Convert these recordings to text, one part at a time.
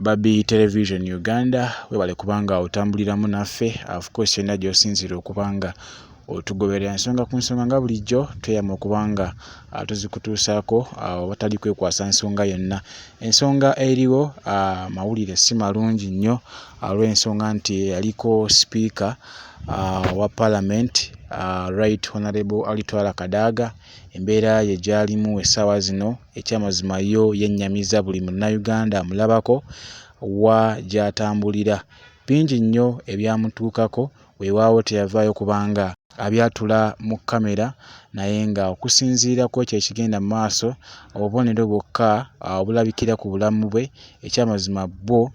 Babi Television Uganda webale kubanga otambuliramu naffe of course yonna gy'osinzira okubanga otugoberera ensonga ku nsonga nga bulijjo tweyama okubanga tuzikutuusaako watali kwekwasa nsonga yonna. Ensonga eriwo mawulire si malungi nnyo olw'ensonga nti yaliko speaker wa Parliament Right Honorable Alitwala Kadaga. Embeera ye gyalimu essaawa zino ekyamazima yo yennyamiza buli munnayuganda amulabako wa gy'atambulira. Bingi nnyo ebyamutuukako weewaawo teyavaayo kubanga abyatula mu kamera, naye nga okusinziira ku ekyo ekigenda mu maaso obubonero bwokka obulabikira ku bulamu bwe ekyamazima bwo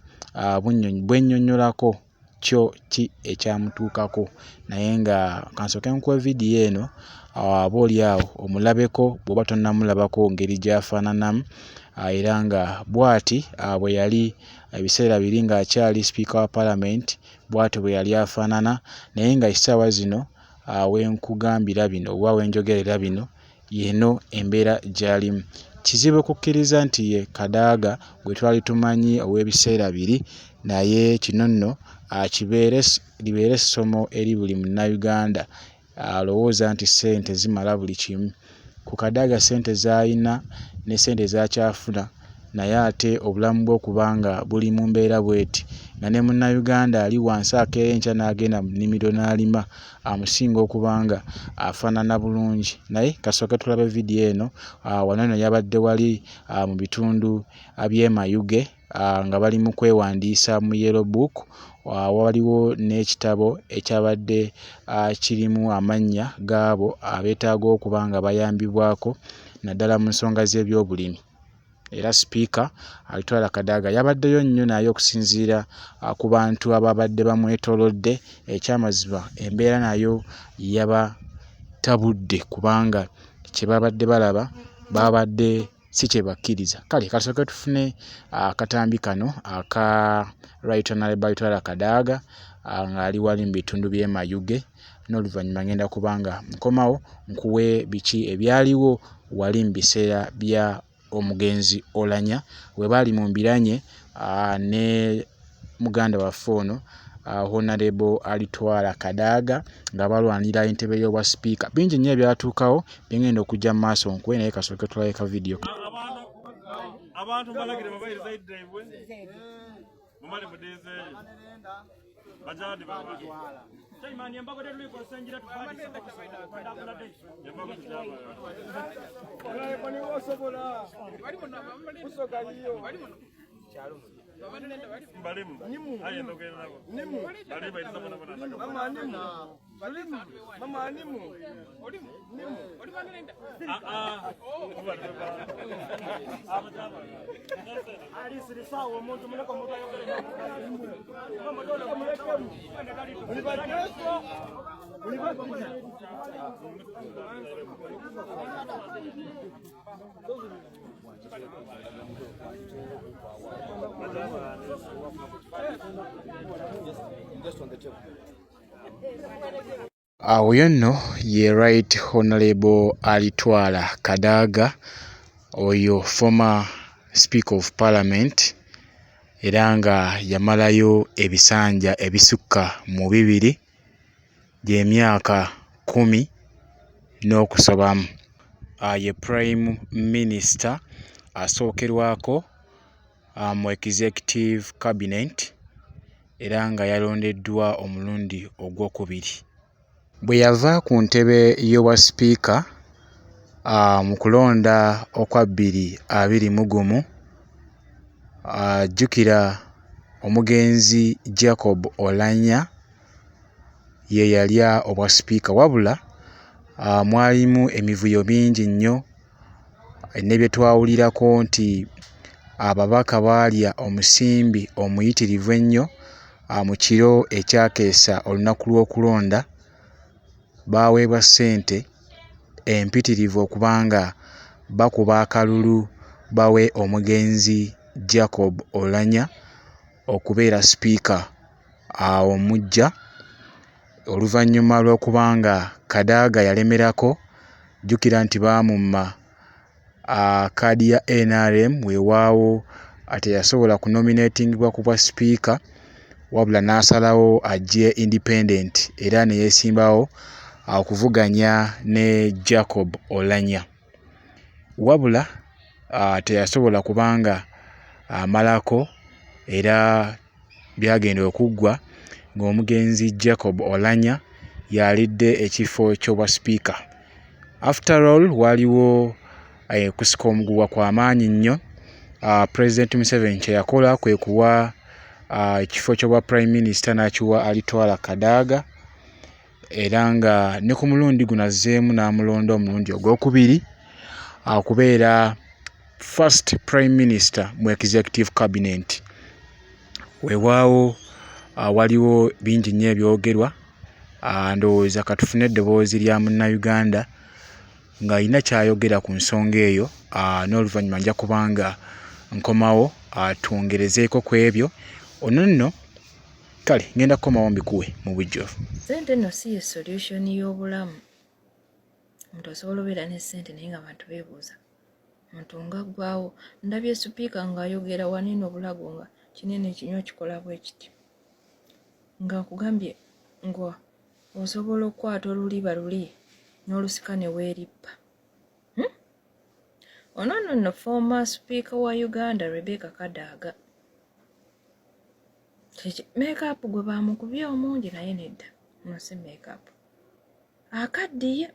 bwennyonnyolako kyo ki ekyamutuukako. Naye nga kansooke nkuwe vidiyo eno oboolyawo omulabeko bw'oba tonnamulabako ngeri gy'afaananamu era nga bw'ati bwe yali ebiseera biri ng'akyali Speaker wa Parliament bw'ati bwe yali afaanana. Naye nga essaawa zino wenkugambira bino oba wenjogerera bino yeno embeera gy'alimu. Kizibu okukkiriza nti ye Kadaga gwe twali tumanyi ow'ebiseera biri, naye kino nno libeere essomo eri buli munnayuganda alowooza nti ssente zimala buli kimu. Ku Kadaga ssente z'alina ne ssente z'akyafuna, naye ate obulamu bw'okubanga buli mu mbeera bweti nga ne munnayuganda ali wansi akeera enkya n'agenda mu nnimiro n'alima amusinga okubanga afaanana bulungi. Naye kasooke tulabe vidiyo eno. Wano eno yabadde wali mu bitundu by'Emayuge nga bali mu kwewandiisa mu Yellow Book. Waliwo n'ekitabo ekyabadde kirimu amannya gaabo abeetaaga okuba nga bayambibwako naddala mu nsonga z'ebyobulimi. Era Speaker Alitwala Kadaga yabaddeyo nnyo naye okusinziira ku bantu ababadde bamwetoolodde, ekyamazima embeera nayo yabatabudde kubanga kye babadde balaba babadde si kye bakkiriza. Kale kasooke tufune akatambi kano aka Right Honorable Alitwala Kadaga ng'ali wali mu bitundu by'Emayuge, n'oluvannyuma ngenda kubanga nkomawo nkuwe biki ebyaliwo wali mu biseera bya omugenzi Oulanyah we baali mu mbiranye ne muganda waffe ono Honorable Alitwala Kadaga nga balwanira entebe y'obwa Speaker. Bingi nnyo ebyatuukawo bingenda okujja mu maaso nkuwe, naye kasooke tulabe ka vidiyo. Abantu balagire babayiriza iddeebwe mumale mudeeze bajadi baba Chaimani embago de luiko senjira tufadi kwenda de embago tujaba wala kwani wosobola bali mona kusoka hiyo bali mona chalo mbalimu aye ndogera nabo nimu bali bayiriza bana bana mama nimu balimu mama nimu olimu nimu oli banenda kubali baba abajaba ali siri sawa umuntu muleko mutu ayogera mama dola muleko ulibadreso oyo nno ye Right Honorable Alitwala Kadaga, oyo former Speaker of Parliament, era nga yamalayo ebisanja ebisukka mu 2 gy'emyaka 10 n'okusobamu. Ye Prime Minister asookerwako mu Executive Cabinet era nga yalondeddwa omulundi ogwokubiri. Bwe yava ku ntebe y'obwa Speaker mu kulonda okwa 2021, ajjukira omugenzi Jacob Oulanyah ye yalya obwa Speaker, wabula mwalimu emivuyo mingi nnyo ne bye twawulirako nti ababaka baalya omusimbi omuyitirivu ennyo mu kiro ekyakeesa olunaku lw'okulonda. Baaweebwa ssente empitirivu okubanga bakuba akalulu bawe omugenzi Jacob Oulanyah okubeera Speaker awo mujja. Oluvannyuma lw'okubanga Kadaga yalemerako, jjukira nti baamumma kaadi ya NRM weewaawo teyasobola kunominatingibwa ku bwa sipiika wabula n'asalawo ajje independent era ne yeesimbawo okuvuganya ne Jacob Oulanyah. Wabula teyasobola kubanga amalako era byagenda okuggwa ng'omugenzi Jacob Oulanyah yalidde ekifo ky'obwa sipiika. After all waliwo kusika omuguwa kwa maanyi nnyo. President Museveni kye yakola kwe kuwa ekifo ky'obwa prime minister n'akiwa alitwala Kadaga era nga ne ku mulundi guno azzeemu n'amulonda omulundi ogwokubiri okubeera first prime minister mu executive cabinet. Weewaawo waliwo bingi nnyo ebyogerwa. Ndowooza katufune eddoboozi lya munnayuganda ng'alina ky'ayogera ku nsonga eyo, n'oluvannyuma nja kubanga nkomawo twongerezeeko ku ebyo. Ono nno kale ngenda kukomawo mbikuwe mu bujjuvu. Ssente nno si ye solution y'obulamu. Omuntu osobola obeera ne ssente naye ng'abantu beebuuza omuntu ng'aggwawo. Ndabye sipiika ng'ayogera wanene obulago nga kinene kinywa kikola bwe kiti. Nga nkugambye ngwa osobola okukwata oluliba luli n'olusika ne weerippa. Ono nno former speaker wa Uganda Rebecca Kadaga. Make-up gwe baamukubye omungi naye nedda. Ono si make-up. Akaddiye.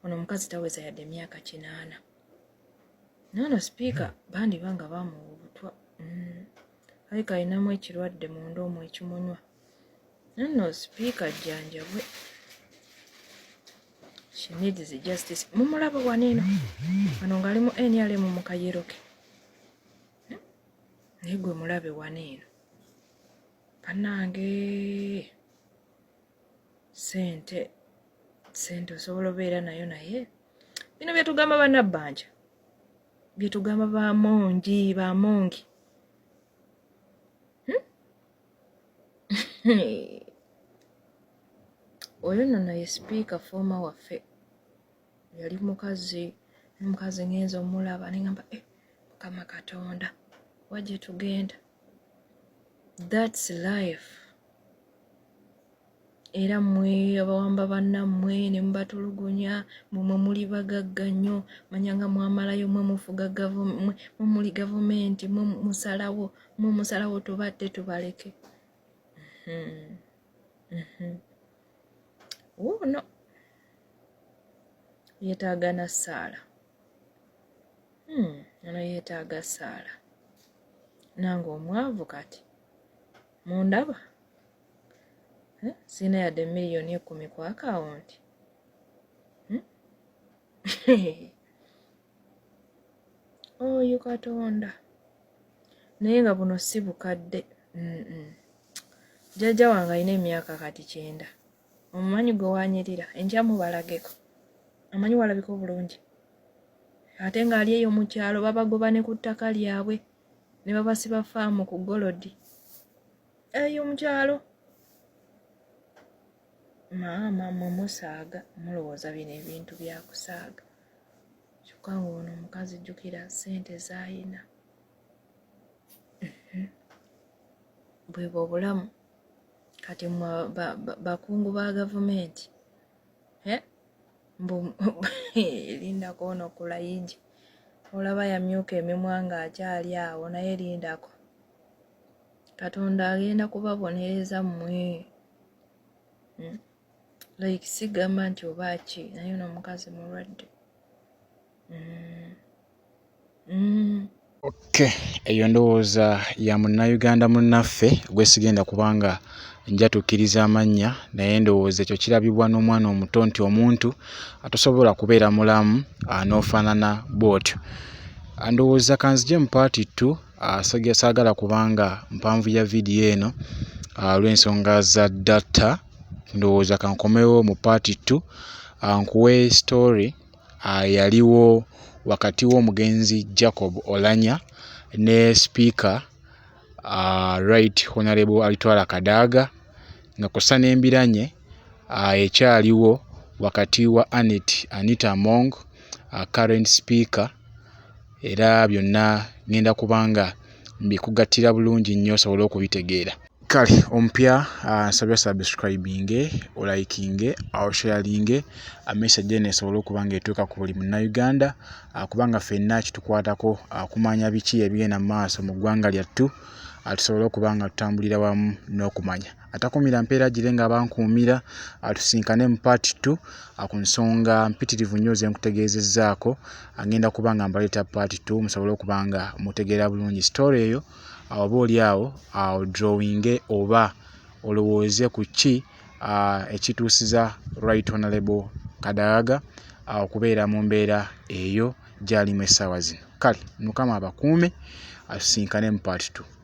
Ono omukazi taweza yadde emyaka 8. Nono speaker bandi banga bamuwubutwa. Alika alinamu ekirwadde munda omwo ekimunywa. Nono speaker jjanjabwe. She needs justice. Mumulaba waneno. Wano ng'alimu NRM mu kayero ke. Naye gwe mulabe waneno. Bannange ssente osobola obeera nayo naye bino bye tugamba bannabbanja, bye tugamba bamongi. Oyo nno ye sipiika former waffe yali mukazi ngenza omulaba nengamba Mukama Katonda wajje tugenda. That's life. Era mmwe abawamba bannammwe ne mubatulugunya mwe muli bagagga nnyo manyanga mwamalayo mwe mufuga mwe muli gavumenti mwe musalawo tubatte tubaleke. Wuuno yeetaaga na ssaala. Ono yeetaaga ssaala. Nange omwavu kati mundaba sina yadde miliyoni 10 ku akawunti. Oyo Katonda naye nga buno si bukadde. Jjajja wange alina emyaka kati 9. Omumanyi gwe wanyirira enkya mubalageko amanyi walabika obulungi ate ng'ali eyo mu kyalo babagoba ne ku ttaka lyabwe ne babasiba faamu ku golodi eyo mu kyalo. Maama mumusaaga mulowooza bino ebintu byakusaaga kyokka ng'ono omukazi jjukira ssente z'ayina. Bwe bw'obulamu kati bakungu ba gavumenti lindako ono kulayingi olaba yamyuka emimwa ng'akyali awo naye lindako Katonda agenda kubabonereza mmwe. Like sigamba nti oba ki naye ono omukazi mulwadde. Okay, eyo ndowooza ya munnayuganda munnaffe gwe sigenda kubanga njatuukiriza amannya naye ndowooza ekyo kirabibwa n'omwana omuto nti omuntu atosobola kubeera mulamu n'ofaanana bw'otyo. Ndowooza kanzije mu paati 2 saagala kubanga mpanvu ya vidiyo eno olw'ensonga za data. Ndowooza kankomewo mu paati 2 nkuwe story yaliwo wakati w'omugenzi Jacob Oulanyah ne speaker Right Honorable Alitwala Kadaga nga kussa n'embiranye ekyaliwo wakati wa Anita Among current speaker era byonna ngenda kubanga mbikugattira bulungi nnyo osobole okubitegeera. Kale omupya nsabye subscribing, oliking, sharing message eno esobole okuba nga etuuka ku buli munnayuganda kubanga ffenna kitukwatako kumanya biki ebigenda mu maaso mu ggwanga lyattu tusobole okuba nga tutambulira wamu n'okumanya. Atakumira mpeera gire nga bankuumira tusinkane mu part 2 ku nsonga mpitirivu nnyo ze nkutegeezezzaako. Ngenda kuba nga mbaleeta part 2 musobole okuba nga mutegeera bulungi story eyo oba oli awo drawing oba olowooze ku ki ekituusiza Right Honorable Kadaga okubeera mu mbeera eyo gy'alimu essaawa zino. Kale Mukama abakuume, tusinkane mu part 2.